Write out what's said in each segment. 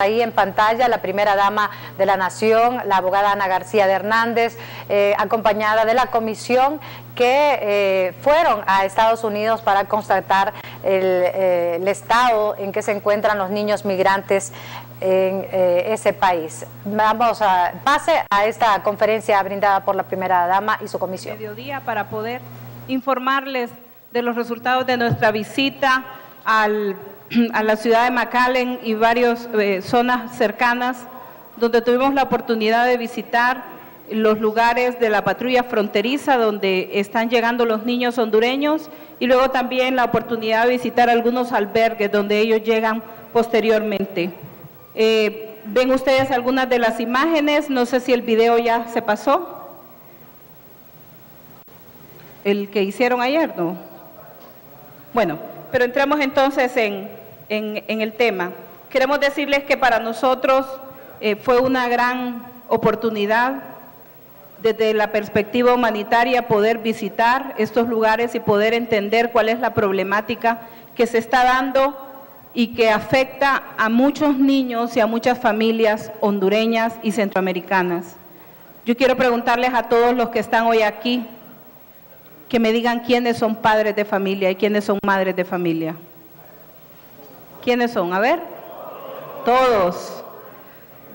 Ahí en pantalla la primera dama de la Nación, la abogada Ana García de Hernández, acompañada de la comisión que fueron a Estados Unidos para constatar el estado en que se encuentran los niños migrantes en ese país. Pase a esta conferencia brindada por la primera dama y su comisión. Mediodía para poder informarles de los resultados de nuestra visita a la ciudad de McAllen y varias zonas cercanas, donde tuvimos la oportunidad de visitar los lugares de la patrulla fronteriza donde están llegando los niños hondureños, y luego también la oportunidad de visitar algunos albergues donde ellos llegan posteriormente. Ven ustedes algunas de las imágenes, no sé si el video ya se pasó, el que hicieron ayer, ¿no? Bueno, pero entramos entonces en el tema. Queremos decirles que para nosotros fue una gran oportunidad desde la perspectiva humanitaria poder visitar estos lugares y poder entender cuál es la problemática que se está dando y que afecta a muchos niños y a muchas familias hondureñas y centroamericanas. Yo quiero preguntarles a todos los que están hoy aquí, que me digan quiénes son padres de familia y quiénes son madres de familia. ¿Quiénes son? A ver. Todos.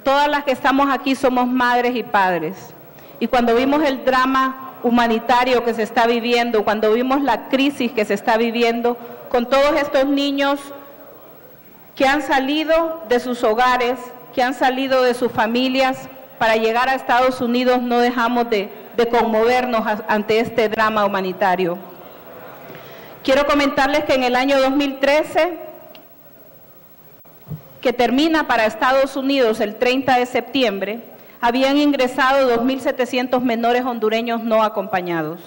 Todas las que estamos aquí somos madres y padres. Y cuando vimos el drama humanitario que se está viviendo, cuando vimos la crisis que se está viviendo con todos estos niños que han salido de sus hogares, que han salido de sus familias para llegar a Estados Unidos, no dejamos de conmovernos ante este drama humanitario. Quiero comentarles que en el año 2013, que termina para Estados Unidos el 30 de septiembre, habían ingresado 2.700 menores hondureños no acompañados.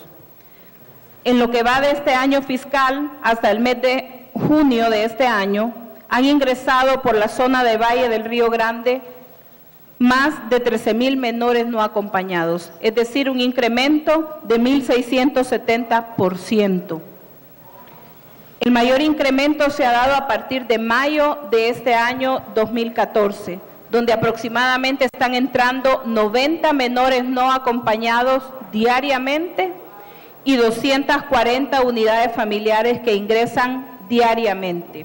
En lo que va de este año fiscal, hasta el mes de junio de este año, han ingresado por la zona de Valle del Río Grande más de 13.000 menores no acompañados, es decir, un incremento de 1.670%. El mayor incremento se ha dado a partir de mayo de este año 2014, donde aproximadamente están entrando 90 menores no acompañados diariamente y 240 unidades familiares que ingresan diariamente.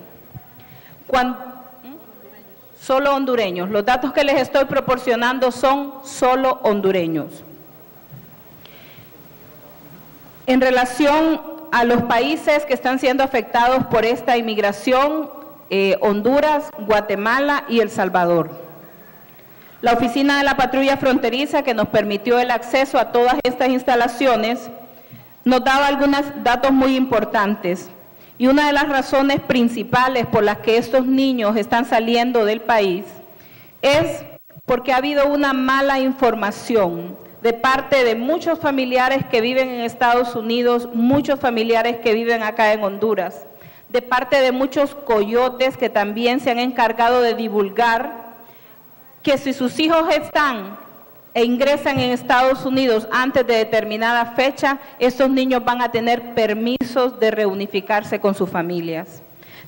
Solo hondureños. Los datos que les estoy proporcionando son solo hondureños. En relación a los países que están siendo afectados por esta inmigración, Honduras, Guatemala y El Salvador. La oficina de la patrulla fronteriza, que nos permitió el acceso a todas estas instalaciones, nos daba algunos datos muy importantes. Y una de las razones principales por las que estos niños están saliendo del país es porque ha habido una mala información de parte de muchos familiares que viven en Estados Unidos, muchos familiares que viven acá en Honduras, de parte de muchos coyotes que también se han encargado de divulgar que si sus hijos están e ingresan en Estados Unidos antes de determinada fecha, estos niños van a tener permisos de reunificarse con sus familias.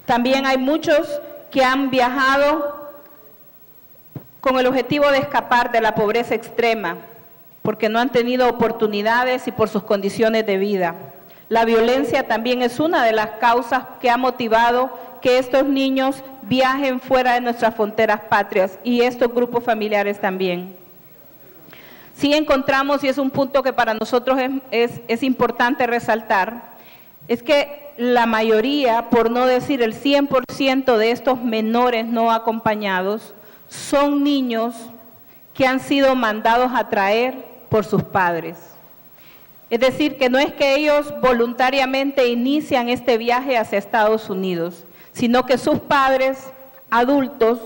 También hay muchos que han viajado con el objetivo de escapar de la pobreza extrema, porque no han tenido oportunidades y por sus condiciones de vida. La violencia también es una de las causas que ha motivado que estos niños viajen fuera de nuestras fronteras patrias y estos grupos familiares también. Sí encontramos, y es un punto que para nosotros es importante resaltar, es que la mayoría, por no decir el 100% de estos menores no acompañados, son niños que han sido mandados a traer por sus padres. Es decir, que no es que ellos voluntariamente inician este viaje hacia Estados Unidos, sino que sus padres adultos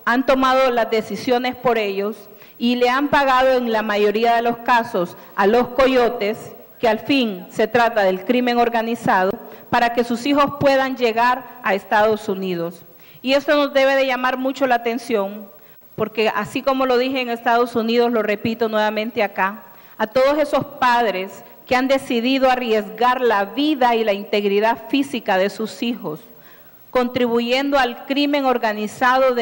han tomado las decisiones por ellos y le han pagado en la mayoría de los casos a los coyotes, que al fin se trata del crimen organizado, para que sus hijos puedan llegar a Estados Unidos. Y esto nos debe de llamar mucho la atención, porque así como lo dije en Estados Unidos, lo repito nuevamente acá, a todos esos padres que han decidido arriesgar la vida y la integridad física de sus hijos contribuyendo al crimen organizado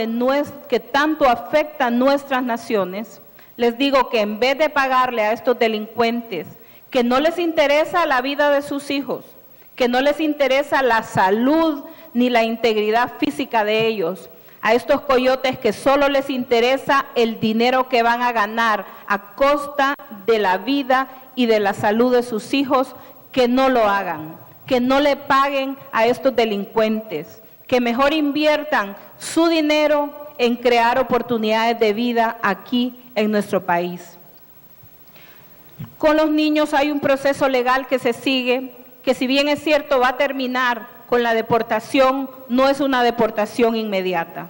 que tanto afecta a nuestras naciones, les digo que en vez de pagarle a estos delincuentes, que no les interesa la vida de sus hijos, que no les interesa la salud ni la integridad física de ellos, a estos coyotes que solo les interesa el dinero que van a ganar a costa de la vida y de la salud de sus hijos, que no lo hagan, que no le paguen a estos delincuentes, que mejor inviertan su dinero en crear oportunidades de vida aquí en nuestro país. Con los niños hay un proceso legal que se sigue, que si bien es cierto va a terminar con la deportación, no es una deportación inmediata.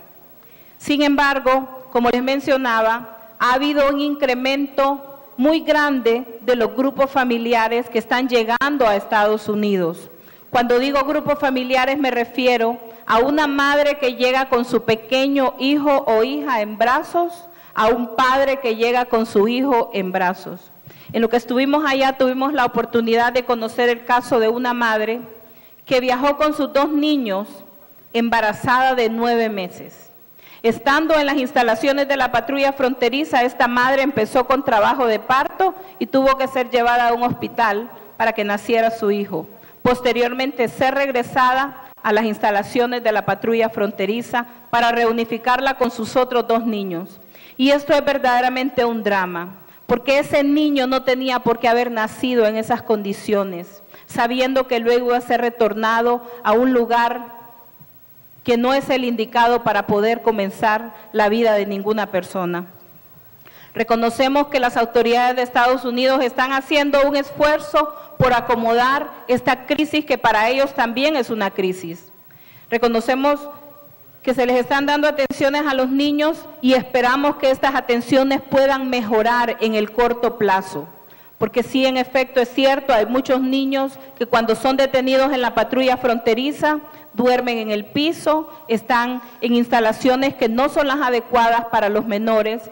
Sin embargo, como les mencionaba, ha habido un incremento muy grande de los grupos familiares que están llegando a Estados Unidos. Cuando digo grupos familiares me refiero a una madre que llega con su pequeño hijo o hija en brazos, a un padre que llega con su hijo en brazos. En lo que estuvimos allá tuvimos la oportunidad de conocer el caso de una madre que viajó con sus 2 niños embarazada de 9 meses. Estando en las instalaciones de la patrulla fronteriza, esta madre empezó con trabajo de parto y tuvo que ser llevada a un hospital para que naciera su hijo. Posteriormente ser regresada a las instalaciones de la patrulla fronteriza para reunificarla con sus otros 2 niños. Y esto es verdaderamente un drama, porque ese niño no tenía por qué haber nacido en esas condiciones, sabiendo que luego iba a ser retornado a un lugar que no es el indicado para poder comenzar la vida de ninguna persona. Reconocemos que las autoridades de Estados Unidos están haciendo un esfuerzo por acomodar esta crisis que para ellos también es una crisis. Reconocemos que se les están dando atenciones a los niños y esperamos que estas atenciones puedan mejorar en el corto plazo. Porque sí, en efecto, es cierto, hay muchos niños que cuando son detenidos en la patrulla fronteriza, duermen en el piso, están en instalaciones que no son las adecuadas para los menores,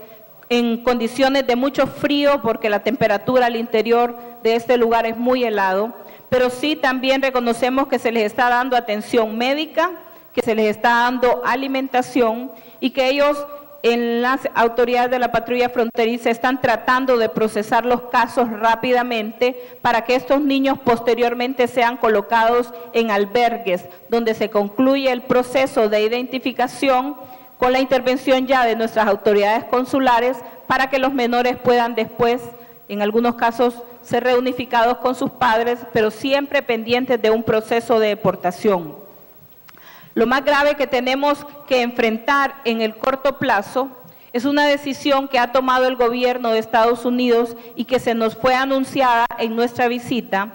en condiciones de mucho frío, porque la temperatura al interior de este lugar es muy helado, pero sí también reconocemos que se les está dando atención médica, que se les está dando alimentación y que ellos en las autoridades de la patrulla fronteriza están tratando de procesar los casos rápidamente para que estos niños posteriormente sean colocados en albergues donde se concluye el proceso de identificación con la intervención ya de nuestras autoridades consulares para que los menores puedan después, en algunos casos, ser reunificados con sus padres, pero siempre pendientes de un proceso de deportación. Lo más grave que tenemos que enfrentar en el corto plazo es una decisión que ha tomado el gobierno de Estados Unidos y que se nos fue anunciada en nuestra visita,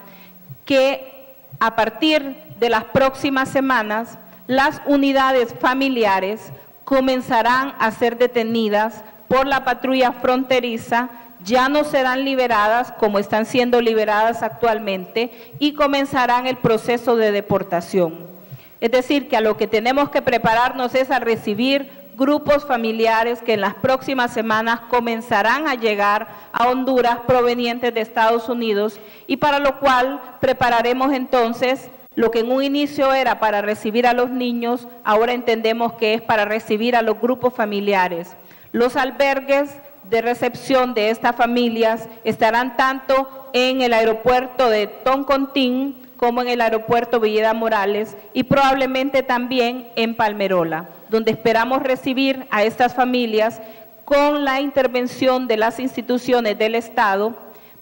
que a partir de las próximas semanas las unidades familiares comenzarán a ser detenidas por la patrulla fronteriza, ya no serán liberadas como están siendo liberadas actualmente y comenzarán el proceso de deportación. Es decir, que a lo que tenemos que prepararnos es a recibir grupos familiares que en las próximas semanas comenzarán a llegar a Honduras provenientes de Estados Unidos y para lo cual prepararemos entonces lo que en un inicio era para recibir a los niños, ahora entendemos que es para recibir a los grupos familiares. Los albergues de recepción de estas familias estarán tanto en el aeropuerto de Toncontín como en el aeropuerto Villeda Morales y probablemente también en Palmerola, donde esperamos recibir a estas familias con la intervención de las instituciones del Estado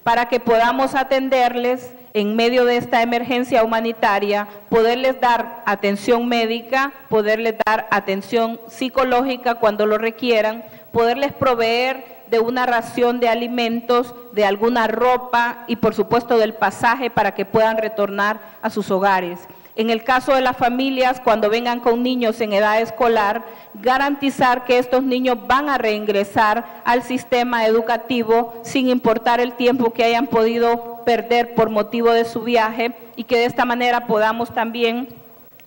para que podamos atenderles en medio de esta emergencia humanitaria, poderles dar atención médica, poderles dar atención psicológica cuando lo requieran, poderles proveer de una ración de alimentos, de alguna ropa y por supuesto del pasaje para que puedan retornar a sus hogares. En el caso de las familias, cuando vengan con niños en edad escolar, garantizar que estos niños van a reingresar al sistema educativo sin importar el tiempo que hayan podido perder por motivo de su viaje y que de esta manera podamos también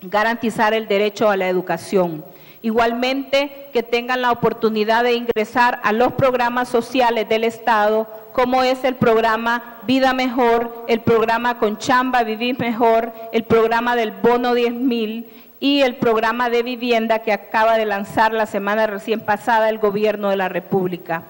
garantizar el derecho a la educación. Igualmente, que tengan la oportunidad de ingresar a los programas sociales del Estado, como es el programa Vida Mejor, el programa Con Chamba Vivir Mejor, el programa del Bono 10,000 y el programa de vivienda que acaba de lanzar la semana recién pasada el Gobierno de la República.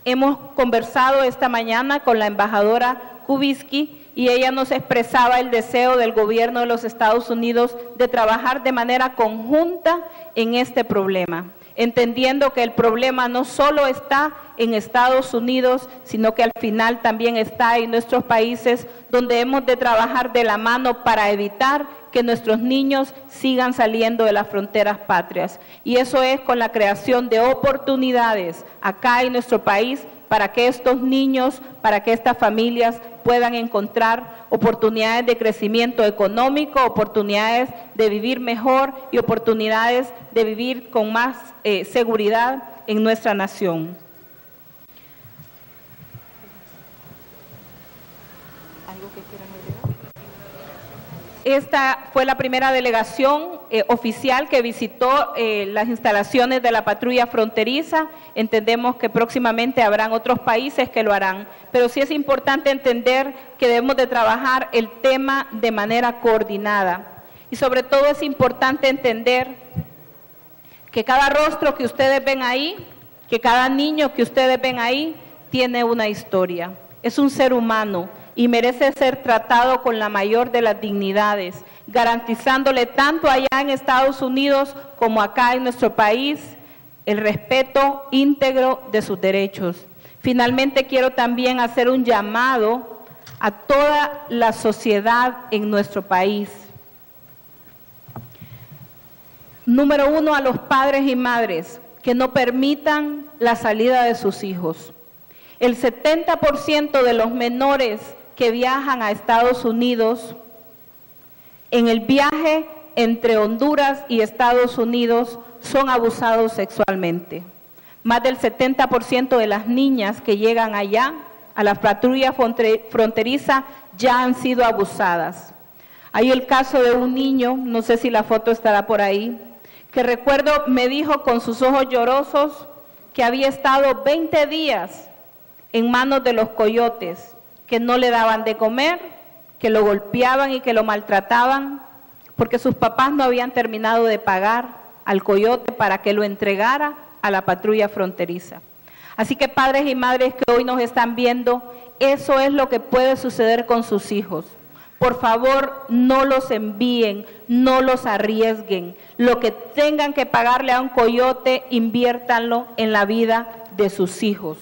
Hemos conversado esta mañana con la embajadora Kubisky y ella nos expresaba el deseo del Gobierno de los Estados Unidos de trabajar de manera conjunta en este problema, entendiendo que el problema no solo está en Estados Unidos, sino que al final también está en nuestros países, donde hemos de trabajar de la mano para evitar que nuestros niños sigan saliendo de las fronteras patrias. Y eso es con la creación de oportunidades acá en nuestro país para que estos niños, para que estas familias puedan encontrar oportunidades de crecimiento económico, oportunidades de vivir mejor y oportunidades de vivir con más seguridad en nuestra nación. ¿Algo que quieran agregar? Esta fue la primera delegación oficial que visitó las instalaciones de la patrulla fronteriza. Entendemos que próximamente habrán otros países que lo harán, pero sí es importante entender que debemos de trabajar el tema de manera coordinada. Y sobre todo es importante entender que cada rostro que ustedes ven ahí, que cada niño que ustedes ven ahí, tiene una historia. Es un ser humano y merece ser tratado con la mayor de las dignidades, garantizándole tanto allá en Estados Unidos como acá en nuestro país el respeto íntegro de sus derechos. Finalmente quiero también hacer un llamado a toda la sociedad en nuestro país. Número uno, a los padres y madres que no permitan la salida de sus hijos. El 70% de los menores que viajan a Estados Unidos, en el viaje entre Honduras y Estados Unidos, son abusados sexualmente. Más del 70% de las niñas que llegan allá, a la patrulla fronteriza, ya han sido abusadas. Hay el caso de un niño, no sé si la foto estará por ahí, que recuerdo me dijo con sus ojos llorosos que había estado 20 días en manos de los coyotes, que no le daban de comer, que lo golpeaban y que lo maltrataban, porque sus papás no habían terminado de pagar al coyote para que lo entregara a la patrulla fronteriza. Así que padres y madres que hoy nos están viendo, eso es lo que puede suceder con sus hijos. Por favor, no los envíen, no los arriesguen. Lo que tengan que pagarle a un coyote, inviértanlo en la vida de sus hijos.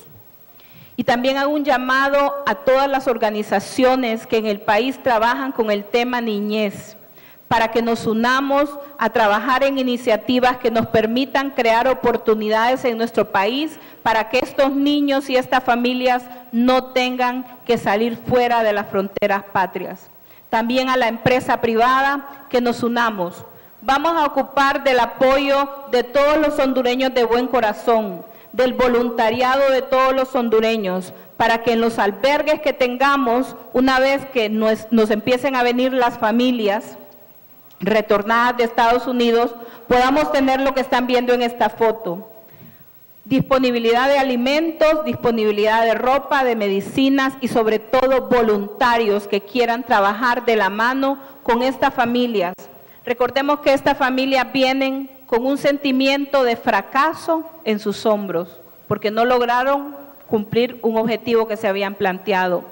Y también hago un llamado a todas las organizaciones que en el país trabajan con el tema niñez, para que nos unamos a trabajar en iniciativas que nos permitan crear oportunidades en nuestro país para que estos niños y estas familias no tengan que salir fuera de las fronteras patrias. También a la empresa privada que nos unamos. Vamos a ocupar del apoyo de todos los hondureños de buen corazón, del voluntariado de todos los hondureños, para que en los albergues que tengamos, una vez que nos empiecen a venir las familias retornadas de Estados Unidos, podamos tener lo que están viendo en esta foto. Disponibilidad de alimentos, disponibilidad de ropa, de medicinas y sobre todo voluntarios que quieran trabajar de la mano con estas familias. Recordemos que estas familias vienen con un sentimiento de fracaso en sus hombros, porque no lograron cumplir un objetivo que se habían planteado.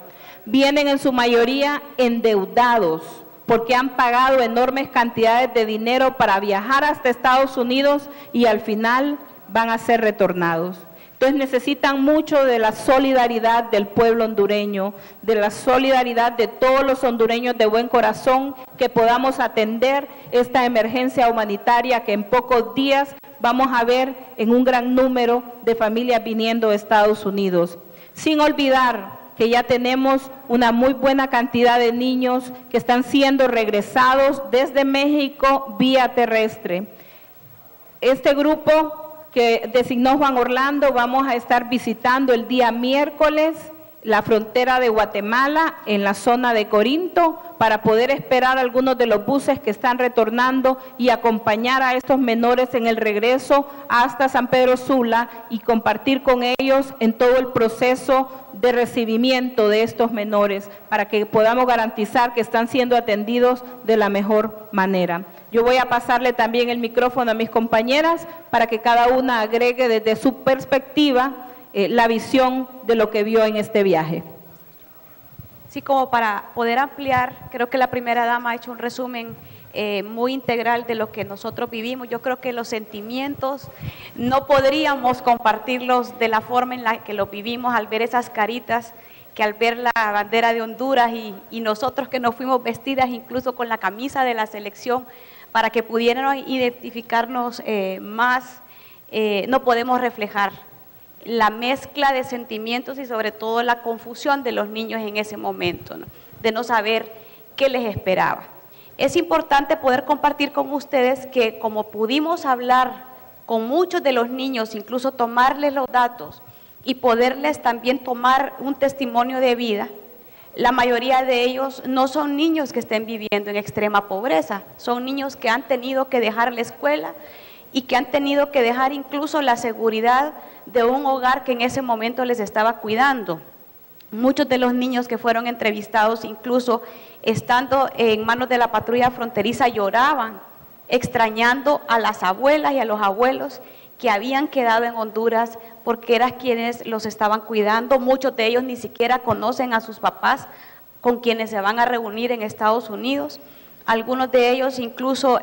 Vienen en su mayoría endeudados, porque han pagado enormes cantidades de dinero para viajar hasta Estados Unidos y al final van a ser retornados. Entonces necesitan mucho de la solidaridad del pueblo hondureño, de la solidaridad de todos los hondureños de buen corazón, que podamos atender esta emergencia humanitaria que en pocos días vamos a ver en un gran número de familias viniendo de Estados Unidos. Sin olvidar que ya tenemos una muy buena cantidad de niños que están siendo regresados desde México vía terrestre. Este grupo que designó Juan Orlando, vamos a estar visitando el día miércoles la frontera de Guatemala, en la zona de Corinto, para poder esperar algunos de los buses que están retornando y acompañar a estos menores en el regreso hasta San Pedro Sula y compartir con ellos en todo el proceso de recibimiento de estos menores, para que podamos garantizar que están siendo atendidos de la mejor manera. Yo voy a pasarle también el micrófono a mis compañeras para que cada una agregue desde su perspectiva la visión de lo que vio en este viaje. Sí, como para poder ampliar, creo que la primera dama ha hecho un resumen muy integral de lo que nosotros vivimos. Yo creo que los sentimientos no podríamos compartirlos de la forma en la que los vivimos al ver esas caritas, que al ver la bandera de Honduras y nosotros que nos fuimos vestidas incluso con la camisa de la selección para que pudieran identificarnos más, no podemos reflejar la mezcla de sentimientos y sobre todo la confusión de los niños en ese momento, ¿no? De no saber qué les esperaba. Es importante poder compartir con ustedes que como pudimos hablar con muchos de los niños, incluso tomarles los datos y poderles también tomar un testimonio de vida, la mayoría de ellos no son niños que estén viviendo en extrema pobreza, son niños que han tenido que dejar la escuela y que han tenido que dejar incluso la seguridad de un hogar que en ese momento les estaba cuidando. Muchos de los niños que fueron entrevistados, incluso estando en manos de la patrulla fronteriza, lloraban, extrañando a las abuelas y a los abuelos que habían quedado en Honduras porque eran quienes los estaban cuidando. Muchos de ellos ni siquiera conocen a sus papás con quienes se van a reunir en Estados Unidos. Algunos de ellos incluso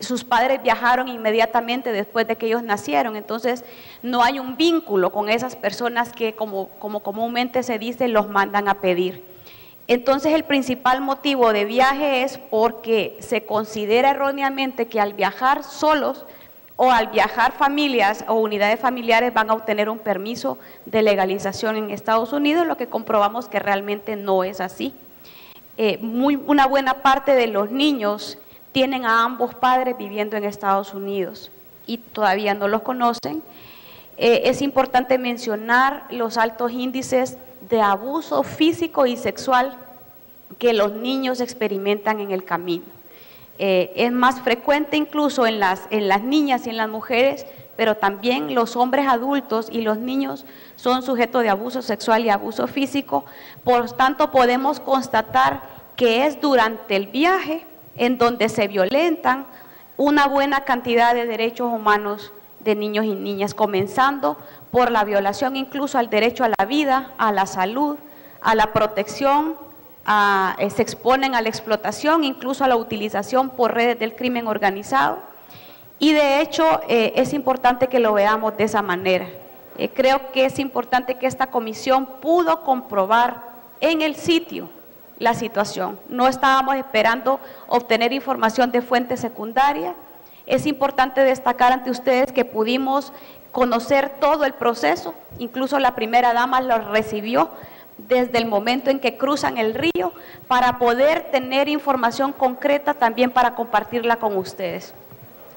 sus padres viajaron inmediatamente después de que ellos nacieron, entonces no hay un vínculo con esas personas que como comúnmente se dice los mandan a pedir. Entonces el principal motivo de viaje es porque se considera erróneamente que al viajar solos o al viajar familias o unidades familiares van a obtener un permiso de legalización en Estados Unidos, lo que comprobamos que realmente no es así. Una buena parte de los niños tienen a ambos padres viviendo en Estados Unidos y todavía no los conocen. Es importante mencionar los altos índices de abuso físico y sexual que los niños experimentan en el camino. Es más frecuente incluso en las niñas y en las mujeres, pero también los hombres adultos y los niños son sujetos de abuso sexual y abuso físico. Por tanto, podemos constatar que es durante el viaje en donde se violentan una buena cantidad de derechos humanos de niños y niñas, comenzando por la violación incluso al derecho a la vida, a la salud, a la protección, se exponen a la explotación, incluso a la utilización por redes del crimen organizado. Y de hecho es importante que lo veamos de esa manera. Creo que es importante que esta comisión pudo comprobar en el sitio la situación. No estábamos esperando obtener información de fuentes secundarias. Es importante destacar ante ustedes que pudimos conocer todo el proceso, incluso la primera dama lo recibió desde el momento en que cruzan el río para poder tener información concreta también para compartirla con ustedes.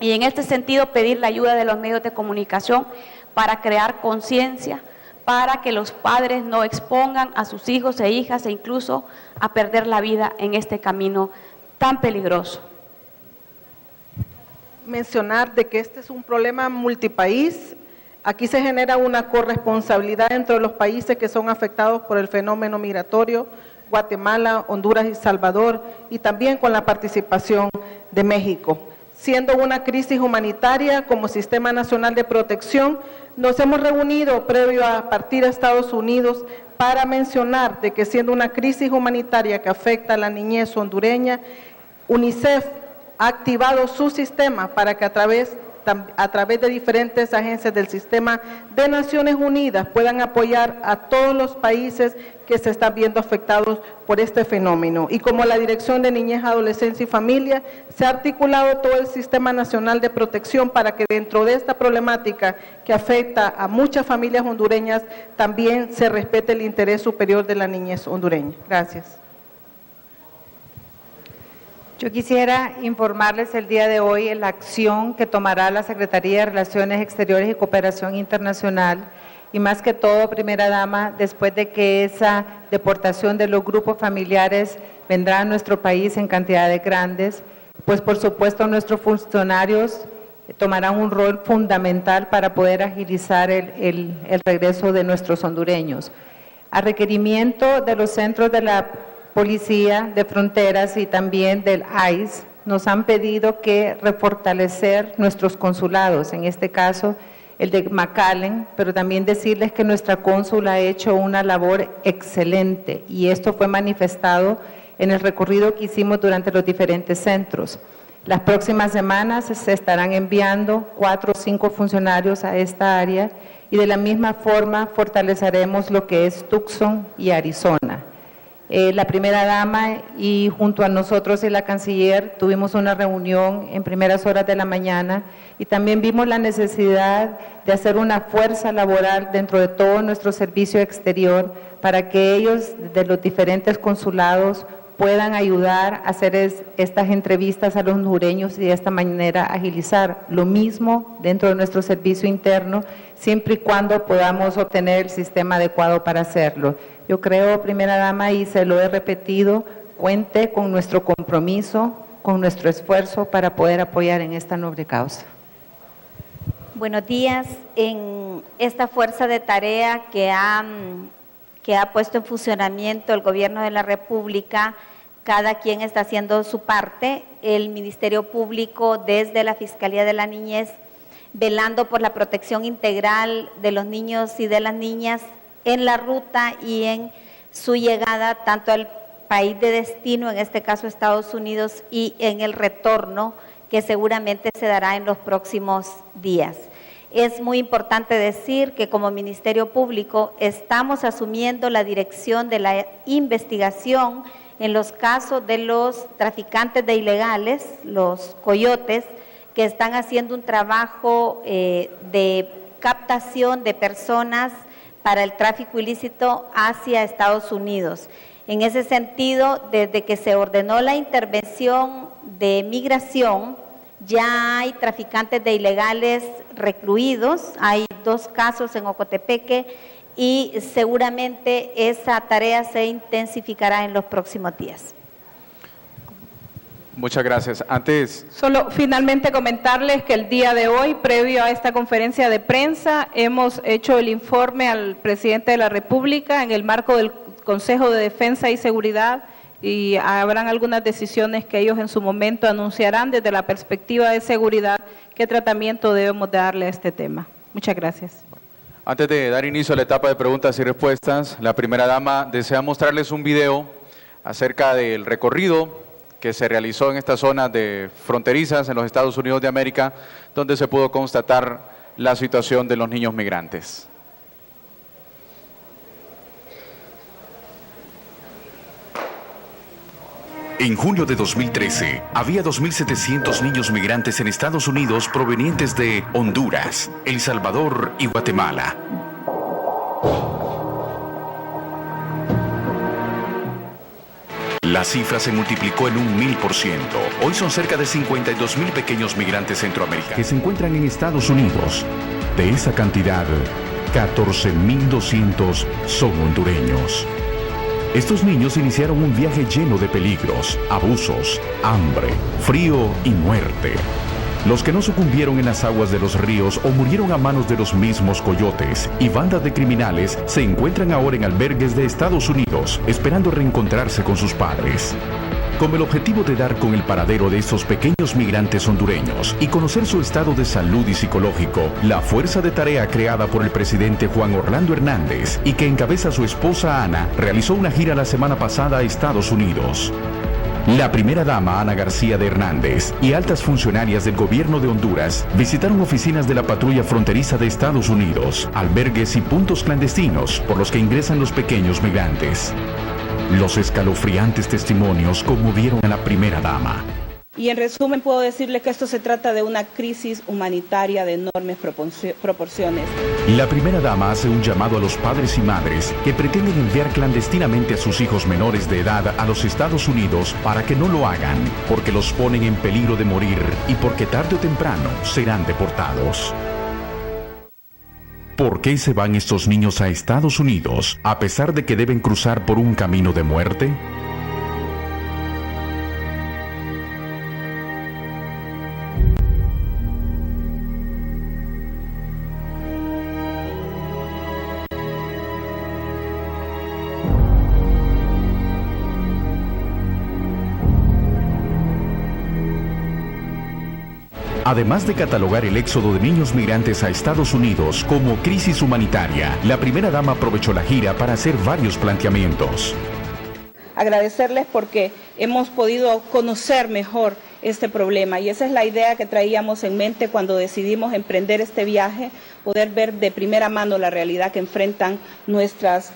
Y en este sentido pedir la ayuda de los medios de comunicación para crear conciencia, para que los padres no expongan a sus hijos e hijas e incluso a perder la vida en este camino tan peligroso. Mencionar de que este es un problema multipaís. Aquí se genera una corresponsabilidad entre los países que son afectados por el fenómeno migratorio, Guatemala, Honduras y Salvador, y también con la participación de México. Siendo una crisis humanitaria como Sistema Nacional de Protección, nos hemos reunido previo a partir a Estados Unidos para mencionar de que siendo una crisis humanitaria que afecta a la niñez hondureña, UNICEF ha activado su sistema para que a través de diferentes agencias del sistema de Naciones Unidas puedan apoyar a todos los países que se están viendo afectados por este fenómeno. Y como la Dirección de Niñez, Adolescencia y Familia, se ha articulado todo el Sistema Nacional de Protección para que dentro de esta problemática que afecta a muchas familias hondureñas, también se respete el interés superior de la niñez hondureña. Gracias. Yo quisiera informarles el día de hoy en la acción que tomará la Secretaría de Relaciones Exteriores y Cooperación Internacional y más que todo, primera dama, después de que esa deportación de los grupos familiares vendrá a nuestro país en cantidades grandes, pues por supuesto nuestros funcionarios tomarán un rol fundamental para poder agilizar el regreso de nuestros hondureños. A requerimiento de los centros de la Policía de Fronteras y también del ICE, nos han pedido que refortalecer nuestros consulados, en este caso el de McAllen, pero también decirles que nuestra cónsul ha hecho una labor excelente y esto fue manifestado en el recorrido que hicimos durante los diferentes centros. Las próximas semanas se estarán enviando 4 o 5 funcionarios a esta área y de la misma forma fortaleceremos lo que es Tucson y Arizona. La primera dama y junto a nosotros y la canciller tuvimos una reunión en primeras horas de la mañana y también vimos la necesidad de hacer una fuerza laboral dentro de todo nuestro servicio exterior para que ellos de los diferentes consulados puedan ayudar a hacer estas entrevistas a los hondureños y de esta manera agilizar. Lo mismo dentro de nuestro servicio interno, siempre y cuando podamos obtener el sistema adecuado para hacerlo. Yo creo, primera dama, y se lo he repetido, cuente con nuestro compromiso, con nuestro esfuerzo para poder apoyar en esta noble causa. Buenos días. En esta fuerza de tarea que ha puesto en funcionamiento el Gobierno de la República, cada quien está haciendo su parte, el Ministerio Público desde la Fiscalía de la Niñez, velando por la protección integral de los niños y de las niñas en la ruta y en su llegada tanto al país de destino, en este caso Estados Unidos, y en el retorno que seguramente se dará en los próximos días. Es muy importante decir que como Ministerio Público estamos asumiendo la dirección de la investigación en los casos de los traficantes de ilegales, los coyotes, que están haciendo un trabajo de captación de personas para el tráfico ilícito hacia Estados Unidos. En ese sentido, desde que se ordenó la intervención de migración, ya hay traficantes de ilegales recluidos, hay 2 casos en Ocotepeque y seguramente esa tarea se intensificará en los próximos días. Muchas gracias. Antes... Solo finalmente comentarles que el día de hoy, previo a esta conferencia de prensa, hemos hecho el informe al presidente de la República en el marco del Consejo de Defensa y Seguridad y habrán algunas decisiones que ellos en su momento anunciarán desde la perspectiva de seguridad, qué tratamiento debemos darle a este tema. Muchas gracias. Antes de dar inicio a la etapa de preguntas y respuestas, la primera dama desea mostrarles un video acerca del recorrido que se realizó en estas zonas de fronterizas en los Estados Unidos de América, donde se pudo constatar la situación de los niños migrantes. En junio de 2013, había 2.700 niños migrantes en Estados Unidos provenientes de Honduras, El Salvador y Guatemala. La cifra se multiplicó en un 1000%. Hoy son cerca de 52.000 pequeños migrantes centroamericanos que se encuentran en Estados Unidos. De esa cantidad, 14.200 son hondureños. Estos niños iniciaron un viaje lleno de peligros, abusos, hambre, frío y muerte. Los que no sucumbieron en las aguas de los ríos o murieron a manos de los mismos coyotes y bandas de criminales se encuentran ahora en albergues de Estados Unidos, esperando reencontrarse con sus padres. Con el objetivo de dar con el paradero de estos pequeños migrantes hondureños y conocer su estado de salud y psicológico, la fuerza de tarea creada por el presidente Juan Orlando Hernández y que encabeza su esposa Ana, realizó una gira la semana pasada a Estados Unidos. La primera dama, Ana García de Hernández, y altas funcionarias del gobierno de Honduras visitaron oficinas de la patrulla fronteriza de Estados Unidos, albergues y puntos clandestinos por los que ingresan los pequeños migrantes. Los escalofriantes testimonios conmovieron a la primera dama. Y en resumen puedo decirle que esto se trata de una crisis humanitaria de enormes proporciones. La primera dama hace un llamado a los padres y madres que pretenden enviar clandestinamente a sus hijos menores de edad a los Estados Unidos para que no lo hagan, porque los ponen en peligro de morir y porque tarde o temprano serán deportados. ¿Por qué se van estos niños a Estados Unidos a pesar de que deben cruzar por un camino de muerte? Además de catalogar el éxodo de niños migrantes a Estados Unidos como crisis humanitaria, la primera dama aprovechó la gira para hacer varios planteamientos. Agradecerles porque hemos podido conocer mejor este problema y esa es la idea que traíamos en mente cuando decidimos emprender este viaje, poder ver de primera mano la realidad que enfrentan nuestras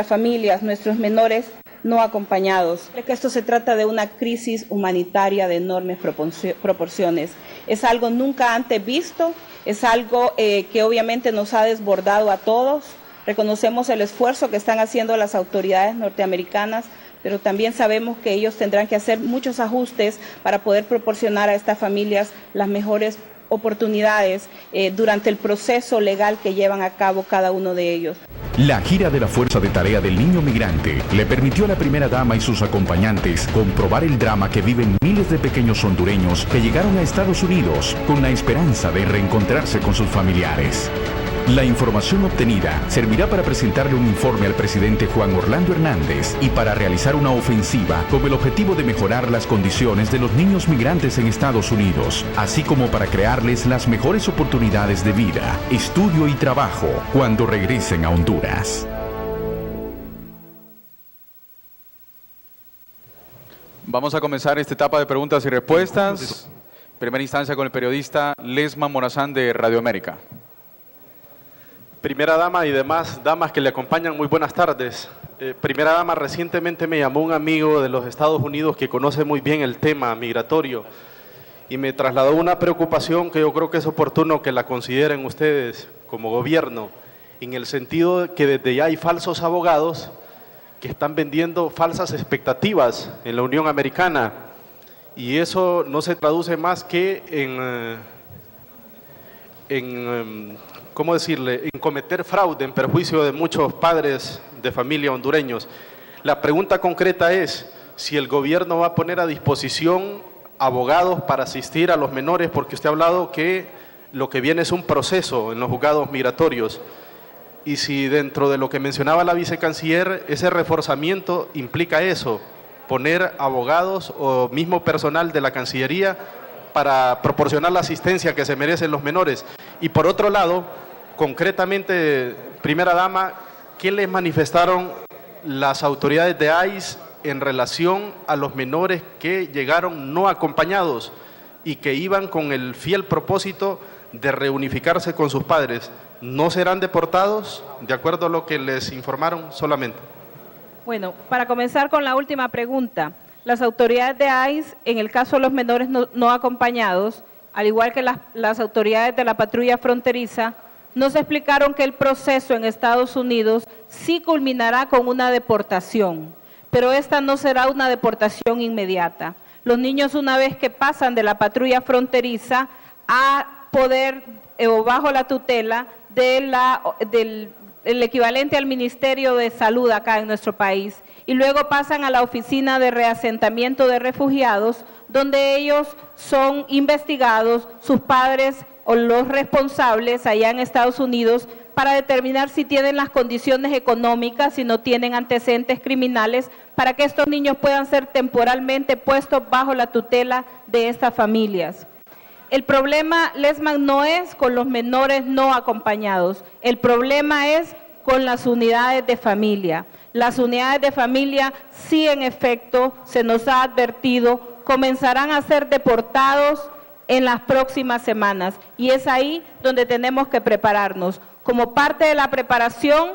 familias, nuestros menores no acompañados. Que esto se trata de una crisis humanitaria de enormes proporciones. Es algo nunca antes visto, es algo que obviamente nos ha desbordado a todos. Reconocemos el esfuerzo que están haciendo las autoridades norteamericanas, pero también sabemos que ellos tendrán que hacer muchos ajustes para poder proporcionar a estas familias las mejores oportunidades durante el proceso legal que llevan a cabo cada uno de ellos. La gira de la Fuerza de Tarea del Niño Migrante le permitió a la primera dama y sus acompañantes comprobar el drama que viven miles de pequeños hondureños que llegaron a Estados Unidos con la esperanza de reencontrarse con sus familiares. La información obtenida servirá para presentarle un informe al presidente Juan Orlando Hernández y para realizar una ofensiva con el objetivo de mejorar las condiciones de los niños migrantes en Estados Unidos, así como para crearles las mejores oportunidades de vida, estudio y trabajo cuando regresen a Honduras. Vamos a comenzar esta etapa de preguntas y respuestas. Primera instancia con el periodista Lesma Morazán de Radio América. Primera dama y demás damas que le acompañan, muy buenas tardes. Primera dama, recientemente me llamó un amigo de los Estados Unidos que conoce muy bien el tema migratorio y me trasladó una preocupación que yo creo que es oportuno que la consideren ustedes como gobierno, en el sentido de que desde ya hay falsos abogados que están vendiendo falsas expectativas en la Unión Americana y eso no se traduce más que ¿cómo decirle?, en cometer fraude en perjuicio de muchos padres de familia hondureños. La pregunta concreta es si el gobierno va a poner a disposición abogados para asistir a los menores, porque usted ha hablado que lo que viene es un proceso en los juzgados migratorios, y si dentro de lo que mencionaba la vicecanciller, ese reforzamiento implica eso, poner abogados o mismo personal de la Cancillería para proporcionar la asistencia que se merecen los menores. Y por otro lado, concretamente, primera dama, ¿qué les manifestaron las autoridades de ICE en relación a los menores que llegaron no acompañados y que iban con el fiel propósito de reunificarse con sus padres? ¿No serán deportados de acuerdo a lo que les informaron solamente? Bueno, para comenzar con la última pregunta, las autoridades de ICE, en el caso de los menores no acompañados, al igual que las autoridades de la patrulla fronteriza, nos explicaron que el proceso en Estados Unidos sí culminará con una deportación, pero esta no será una deportación inmediata. Los niños, una vez que pasan de la patrulla fronteriza a poder o bajo la tutela del equivalente al Ministerio de Salud acá en nuestro país, y luego pasan a la Oficina de Reasentamiento de Refugiados, donde ellos son investigados, sus padres o los responsables allá en Estados Unidos, para determinar si tienen las condiciones económicas, si no tienen antecedentes criminales, para que estos niños puedan ser temporalmente puestos bajo la tutela de estas familias. El problema, Lesman, no es con los menores no acompañados, el problema es con las unidades de familia. Las unidades de familia, sí, en efecto, se nos ha advertido, comenzarán a ser deportados en las próximas semanas y es ahí donde tenemos que prepararnos. Como parte de la preparación,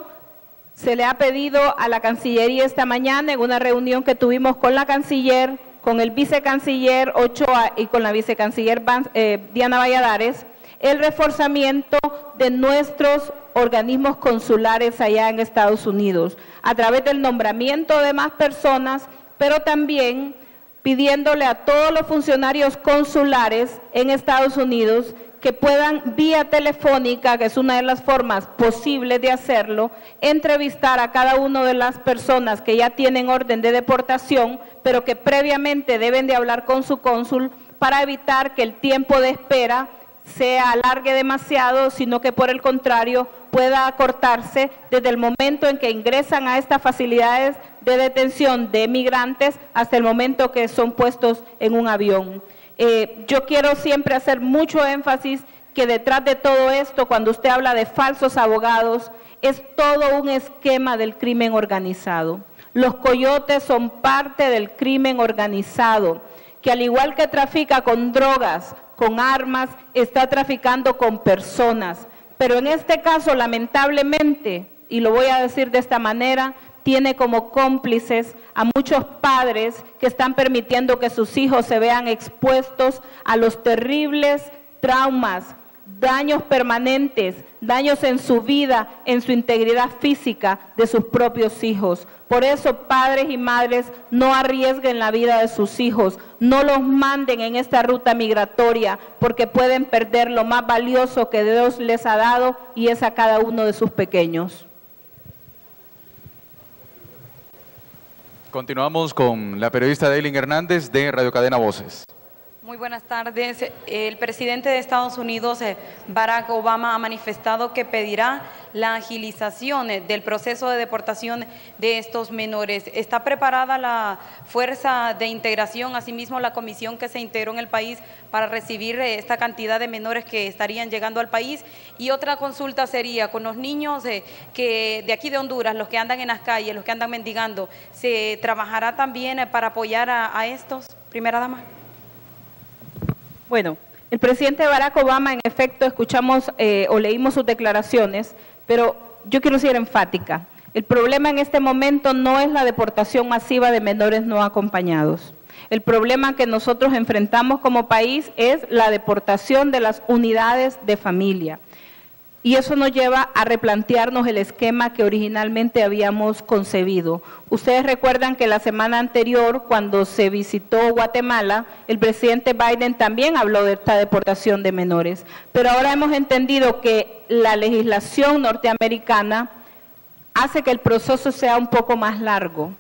se le ha pedido a la Cancillería esta mañana, en una reunión que tuvimos con la Canciller, con el vicecanciller Ochoa y con la vicecanciller Diana Valladares, el reforzamiento de nuestros organismos consulares allá en Estados Unidos, a través del nombramiento de más personas, pero también pidiéndole a todos los funcionarios consulares en Estados Unidos que puedan vía telefónica, que es una de las formas posibles de hacerlo, entrevistar a cada una de las personas que ya tienen orden de deportación, pero que previamente deben de hablar con su cónsul para evitar que el tiempo de espera se alargue demasiado, sino que por el contrario pueda acortarse desde el momento en que ingresan a estas facilidades de detención de migrantes hasta el momento que son puestos en un avión. Yo quiero siempre hacer mucho énfasis que detrás de todo esto, cuando usted habla de falsos abogados, es todo un esquema del crimen organizado. Los coyotes son parte del crimen organizado, que al igual que trafica con drogas, con armas, está traficando con personas. Pero en este caso, lamentablemente, y lo voy a decir de esta manera, tiene como cómplices a muchos padres que están permitiendo que sus hijos se vean expuestos a los terribles traumas, daños permanentes, daños en su vida, en su integridad física de sus propios hijos. Por eso, padres y madres, no arriesguen la vida de sus hijos, no los manden en esta ruta migratoria, porque pueden perder lo más valioso que Dios les ha dado, y es a cada uno de sus pequeños. Continuamos con la periodista Daylin Hernández de Radio Cadena Voces. Muy buenas tardes. El presidente de Estados Unidos, Barack Obama, ha manifestado que pedirá la agilización del proceso de deportación de estos menores. ¿Está preparada la Fuerza de Integración, asimismo la comisión que se integró en el país para recibir esta cantidad de menores que estarían llegando al país? Y otra consulta sería, con los niños que de aquí de Honduras, los que andan en las calles, los que andan mendigando, ¿se trabajará también para apoyar a estos? Primera dama. Bueno, el presidente Barack Obama, en efecto, escuchamos o leímos sus declaraciones, pero yo quiero ser enfática. El problema en este momento no es la deportación masiva de menores no acompañados. El problema que nosotros enfrentamos como país es la deportación de las unidades de familia. Y eso nos lleva a replantearnos el esquema que originalmente habíamos concebido. Ustedes recuerdan que la semana anterior, cuando se visitó Guatemala, el presidente Biden también habló de esta deportación de menores. Pero ahora hemos entendido que la legislación norteamericana hace que el proceso sea un poco más largo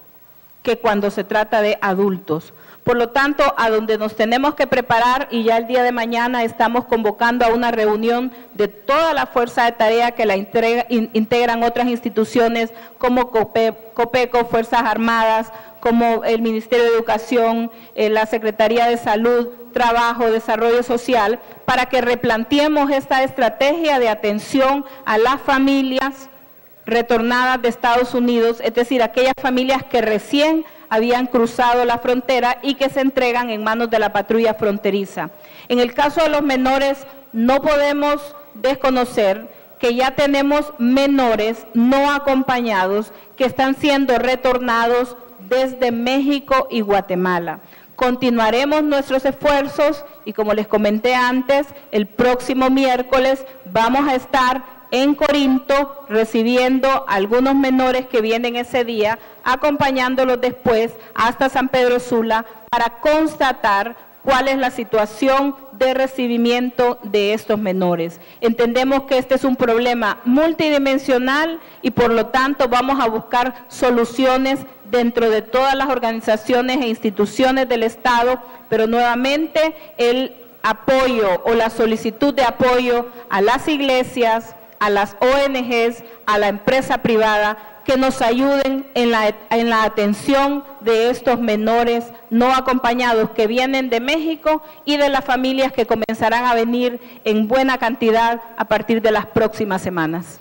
que cuando se trata de adultos. Por lo tanto, a donde nos tenemos que preparar, y ya el día de mañana estamos convocando a una reunión de toda la fuerza de tarea que la integran otras instituciones como COPECO, Fuerzas Armadas, como el Ministerio de Educación, la Secretaría de Salud, Trabajo, Desarrollo Social, para que replanteemos esta estrategia de atención a las familias retornadas de Estados Unidos, es decir, aquellas familias que recién habían cruzado la frontera y que se entregan en manos de la patrulla fronteriza. En el caso de los menores, no podemos desconocer que ya tenemos menores no acompañados que están siendo retornados desde México y Guatemala. Continuaremos nuestros esfuerzos y, como les comenté antes, el próximo miércoles vamos a estar en Corinto recibiendo a algunos menores que vienen ese día, acompañándolos después hasta San Pedro Sula para constatar cuál es la situación de recibimiento de estos menores. Entendemos que este es un problema multidimensional y por lo tanto vamos a buscar soluciones dentro de todas las organizaciones e instituciones del Estado, pero nuevamente el apoyo o la solicitud de apoyo a las iglesias, a las ONGs, a la empresa privada, que nos ayuden en la atención de estos menores no acompañados que vienen de México y de las familias que comenzarán a venir en buena cantidad a partir de las próximas semanas.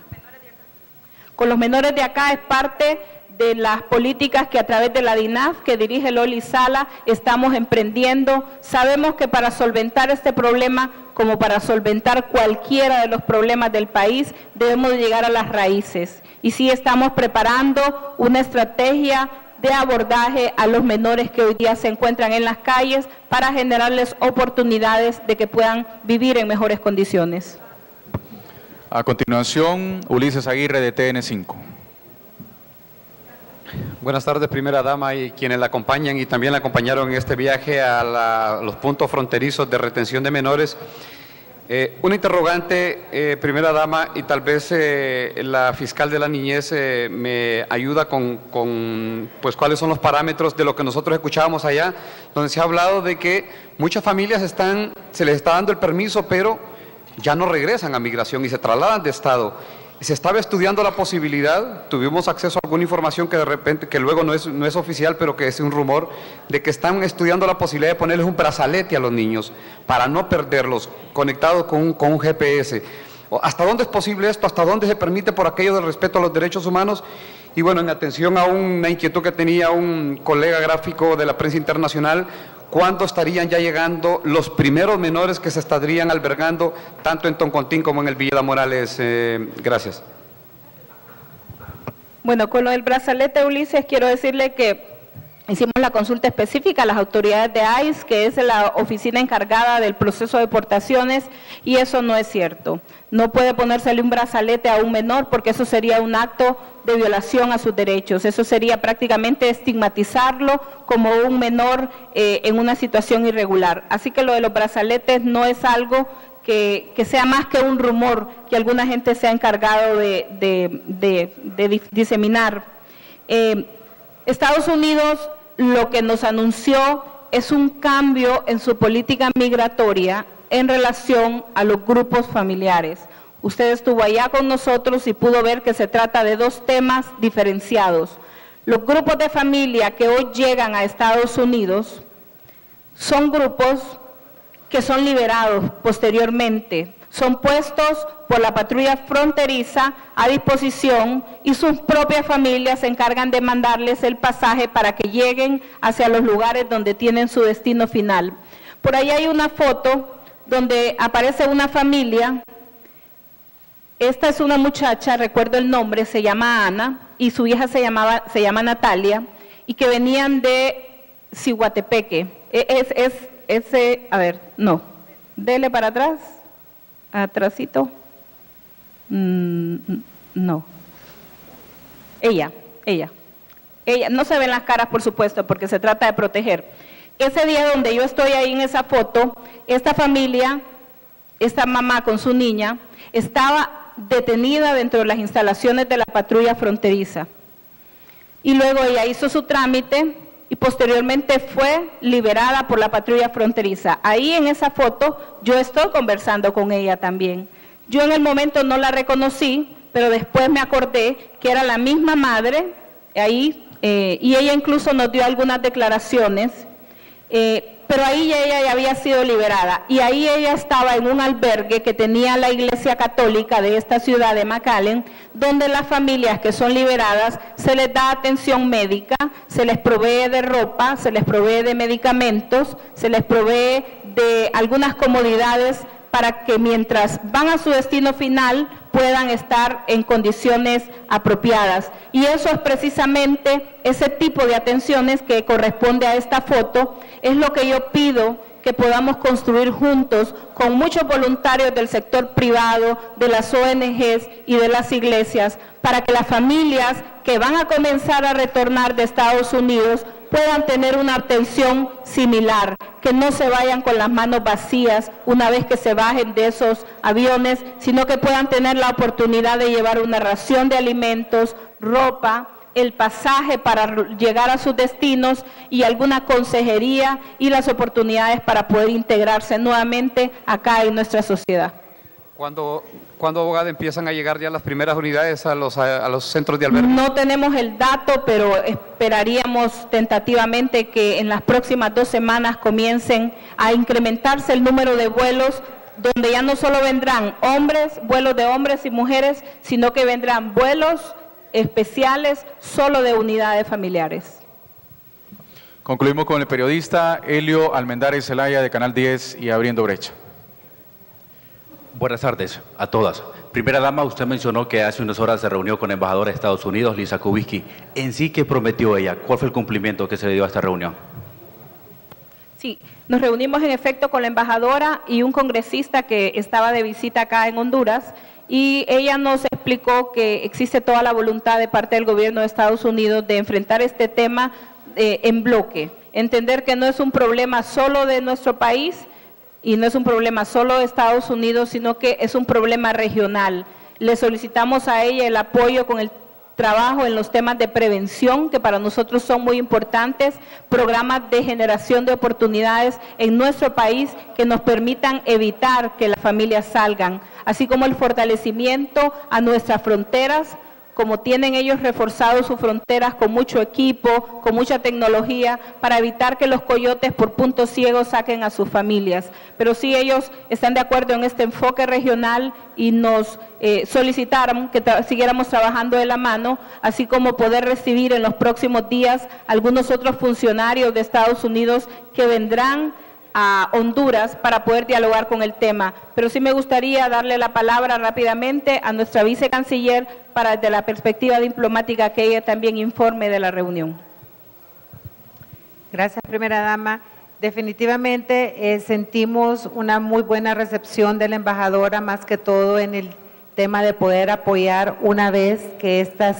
Con los menores de acá es parte de las políticas que a través de la DINAF, que dirige Loli Sala, estamos emprendiendo. Sabemos que para solventar este problema, como para solventar cualquiera de los problemas del país, debemos llegar a las raíces. Y sí estamos preparando una estrategia de abordaje a los menores que hoy día se encuentran en las calles para generarles oportunidades de que puedan vivir en mejores condiciones. A continuación, Ulises Aguirre de TN5. Buenas tardes, primera dama y quienes la acompañan y también la acompañaron en este viaje a los puntos fronterizos de retención de menores. Una interrogante, primera dama, y tal vez la fiscal de la niñez me ayuda con pues, cuáles son los parámetros de lo que nosotros escuchábamos allá, donde se ha hablado de que muchas familias se les está dando el permiso, pero ya no regresan a migración y se trasladan de estado. Se estaba estudiando la posibilidad, tuvimos acceso a alguna información que de repente, que luego no es oficial, pero que es un rumor, de que están estudiando la posibilidad de ponerles un brazalete a los niños para no perderlos, conectados con un GPS. ¿Hasta dónde es posible esto? ¿Hasta dónde se permite por aquello del respeto a los derechos humanos? Y bueno, en atención a una inquietud que tenía un colega gráfico de la prensa internacional, ¿cuándo estarían ya llegando los primeros menores que se estarían albergando tanto en Toncontín como en el Villeda Morales? Gracias. Bueno, con lo del brazalete, Ulises, quiero decirle que hicimos la consulta específica a las autoridades de ICE, que es la oficina encargada del proceso de deportaciones, y eso no es cierto. No puede ponérsele un brazalete a un menor porque eso sería un acto de violación a sus derechos. Eso sería prácticamente estigmatizarlo como un menor en una situación irregular. Así que lo de los brazaletes no es algo que sea más que un rumor que alguna gente se ha encargado de diseminar. Estados Unidos lo que nos anunció es un cambio en su política migratoria en relación a los grupos familiares. Usted estuvo allá con nosotros y pudo ver que se trata de dos temas diferenciados. Los grupos de familia que hoy llegan a Estados Unidos son grupos que son liberados posteriormente, son puestos por la patrulla fronteriza a disposición y sus propias familias se encargan de mandarles el pasaje para que lleguen hacia los lugares donde tienen su destino final. Por ahí hay una foto donde aparece una familia. Esta es una muchacha, recuerdo el nombre, se llama Ana, y su hija se llama Natalia, y que venían de Cihuatepeque. Dele para atrás, atrásito. No. Ella, no se ven las caras, por supuesto, porque se trata de proteger. Ese día donde yo estoy ahí en esa foto, esta familia, esta mamá con su niña, estaba detenida dentro de las instalaciones de la patrulla fronteriza. Y luego ella hizo su trámite y posteriormente fue liberada por la patrulla fronteriza. Ahí en esa foto yo estoy conversando con ella también. Yo en el momento no la reconocí, pero después me acordé que era la misma madre ahí, y ella incluso nos dio algunas declaraciones, pero ahí ella ya había sido liberada y ahí ella estaba en un albergue que tenía la Iglesia Católica de esta ciudad de McAllen, donde las familias que son liberadas se les da atención médica, se les provee de ropa, se les provee de medicamentos, se les provee de algunas comodidades para que mientras van a su destino final puedan estar en condiciones apropiadas. Y eso es precisamente ese tipo de atenciones que corresponde a esta foto, es lo que yo pido que podamos construir juntos con muchos voluntarios del sector privado, de las ONGs y de las iglesias, para que las familias que van a comenzar a retornar de Estados Unidos puedan tener una atención similar, que no se vayan con las manos vacías una vez que se bajen de esos aviones, sino que puedan tener la oportunidad de llevar una ración de alimentos, ropa, el pasaje para llegar a sus destinos y alguna consejería y las oportunidades para poder integrarse nuevamente acá en nuestra sociedad. ¿Cuándo, abogada, empiezan a llegar ya las primeras unidades a los centros de albergue? No tenemos el dato, pero esperaríamos tentativamente que en las próximas 2 semanas comiencen a incrementarse el número de vuelos, donde ya no solo vendrán vuelos de hombres y mujeres, sino que vendrán vuelos especiales solo de unidades familiares. Concluimos con el periodista Helio Almendares Zelaya de Canal 10 y Abriendo Brecha. Buenas tardes a todas. Primera dama, usted mencionó que hace unas horas se reunió con la embajadora de Estados Unidos, Lisa Kubicki. ¿En sí qué prometió ella? ¿Cuál fue el cumplimiento que se le dio a esta reunión? Sí, nos reunimos en efecto con la embajadora y un congresista que estaba de visita acá en Honduras, y ella nos explicó que existe toda la voluntad de parte del gobierno de Estados Unidos de enfrentar este tema en bloque, entender que no es un problema solo de nuestro país y no es un problema solo de Estados Unidos, sino que es un problema regional. Le solicitamos a ella el apoyo con el trabajo en los temas de prevención, que para nosotros son muy importantes, programas de generación de oportunidades en nuestro país que nos permitan evitar que las familias salgan, así como el fortalecimiento a nuestras fronteras, como tienen ellos reforzado sus fronteras con mucho equipo, con mucha tecnología, para evitar que los coyotes por puntos ciegos saquen a sus familias. Pero sí ellos están de acuerdo en este enfoque regional y nos solicitaron que siguiéramos trabajando de la mano, así como poder recibir en los próximos días algunos otros funcionarios de Estados Unidos que vendrán a Honduras para poder dialogar con el tema. Pero sí me gustaría darle la palabra rápidamente a nuestra vicecanciller para, desde la perspectiva diplomática, que ella también informe de la reunión. Gracias, primera dama. Definitivamente sentimos una muy buena recepción de la embajadora, más que todo en el tema de poder apoyar una vez que estas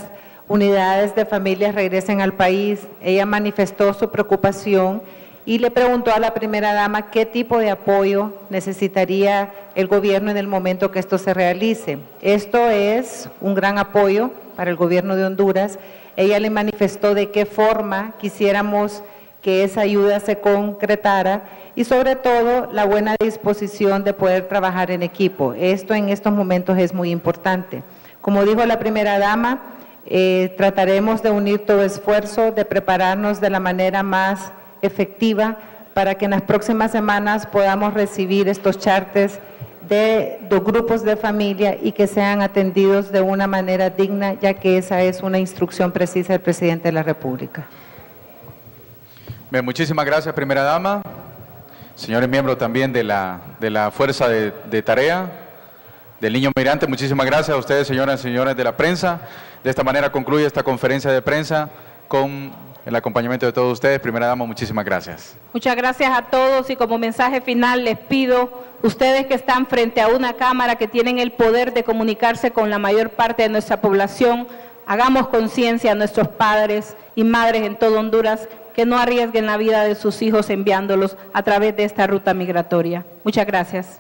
unidades de familias regresen al país. Ella manifestó su preocupación y le preguntó a la primera dama qué tipo de apoyo necesitaría el gobierno en el momento que esto se realice. Esto es un gran apoyo para el gobierno de Honduras. Ella le manifestó de qué forma quisiéramos que esa ayuda se concretara y sobre todo la buena disposición de poder trabajar en equipo. Esto en estos momentos es muy importante. Como dijo la primera dama, trataremos de unir todo esfuerzo, de prepararnos de la manera más efectiva para que en las próximas semanas podamos recibir estos charters de grupos de familia y que sean atendidos de una manera digna, ya que esa es una instrucción precisa del presidente de la República. Bien, muchísimas gracias, primera dama. Señores miembros también de la Fuerza de Tarea del Niño Migrante, muchísimas gracias a ustedes, señoras y señores de la prensa. De esta manera concluye esta conferencia de prensa con el acompañamiento de todos ustedes. Primera dama, muchísimas gracias. Muchas gracias a todos y como mensaje final les pido, ustedes que están frente a una cámara que tienen el poder de comunicarse con la mayor parte de nuestra población, hagamos conciencia a nuestros padres y madres en todo Honduras que no arriesguen la vida de sus hijos enviándolos a través de esta ruta migratoria. Muchas gracias.